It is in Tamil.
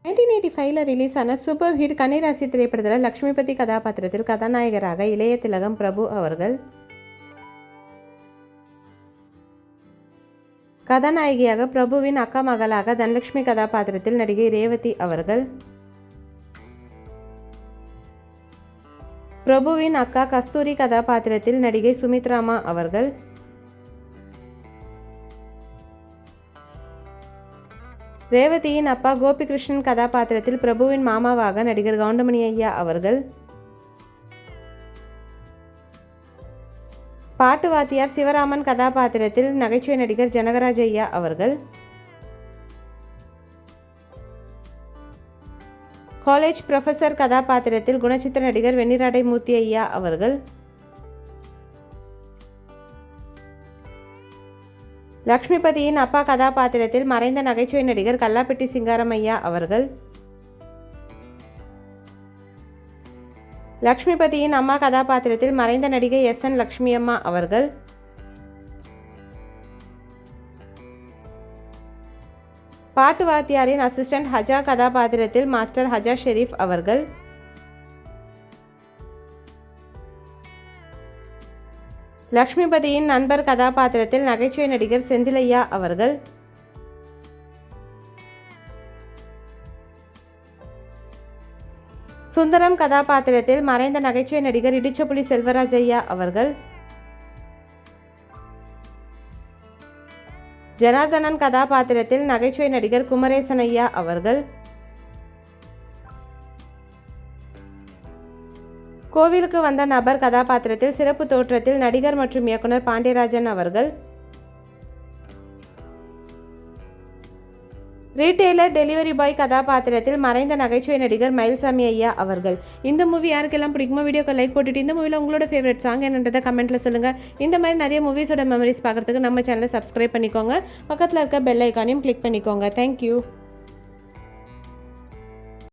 1985 ரிலீஸ் ஆன சூப்பர் ஹிட் கன்னிராசி திரைப்படத்தில் லக்ஷ்மிபதி கதாபாத்திரத்தில் கதாநாயகராக இளைய திலகம் பிரபு அவர்கள், கதாநாயகியாக பிரபுவின் அக்கா மகளாக தனலட்சுமி கதாபாத்திரத்தில் நடிகை ரேவதி அவர்கள், பிரபுவின் அக்கா கஸ்தூரி கதாபாத்திரத்தில் நடிகை சுமித்ராமா அவர்கள், ரேவதியின் அப்பா கோபிகிருஷ்ணன் கதாபாத்திரத்தில் பிரபுவின் மாமாவாக நடிகர் கவுண்டமணி ஐயா அவர்கள், பாட்டு வாத்தியார் சிவராமன் கதாபாத்திரத்தில் நகைச்சுவை நடிகர் ஜனகராஜ் ஐயா அவர்கள், காலேஜ் புரொஃபசர் கதாபாத்திரத்தில் குணச்சித்திர நடிகர் வெண்ணிராடை மூர்த்தி ஐயா அவர்கள், லக்ஷ்மிபதியின் அப்பா கதாபாத்திரத்தில் மறைந்த நகைச்சுவை நடிகர் கல்லாப்பட்டி சிங்காரம் ஐயா அவர்கள், லக்ஷ்மிபதியின் அம்மா கதாபாத்திரத்தில் மறைந்த நடிகை SN லக்ஷ்மி அம்மா அவர்கள், பாட்டு வாத்தியாரின் அசிஸ்டன்ட் ஹஜா கதாபாத்திரத்தில் மாஸ்டர் ஹஜா ஷெரீப் அவர்கள், லக்ஷ்மிபதியின் நண்பர் கதாபாத்திரத்தில் நகைச்சுவை நடிகர் செந்திலையா அவர்கள், சுந்தரம் கதாபாத்திரத்தில் மறைந்த நகைச்சுவை நடிகர் இடிச்சப்புலி செல்வராஜ் ஐயா அவர்கள், ஜனார்தனன் கதாபாத்திரத்தில் நகைச்சுவை நடிகர் குமரேசன் ஐயா அவர்கள், கோவிலுக்கு வந்த நபர் கதாபாத்திரத்தில் சிறப்பு தோற்றத்தில் நடிகர் மற்றும் இயக்குனர் பாண்டியராஜன் அவர்கள், ரீட்டெய்லர் டெலிவரி பாய் கதாபாத்திரத்தில் மறைந்த நகைச்சுவை நடிகர் மயில்சாமி ஐயா அவர்கள். இந்த மூவி யாருக்கெல்லாம் பிடிக்குமோ வீடியோக்கு லைக் போட்டுட்டு இந்த மூவியில் உங்களோட ஃபேவரட் சாங் என்னன்றதை கமெண்ட்டில் சொல்லுங்கள். இந்த மாதிரி நிறைய மூவிஸோட மெமரிஸ் பார்க்குறதுக்கு நம்ம சேனலை சப்ஸ்கிரைப் பண்ணிக்கோங்க. பக்கத்தில் இருக்க பெல் ஐக்கானையும் கிளிக் பண்ணிக்கோங்க. தேங்க்யூ.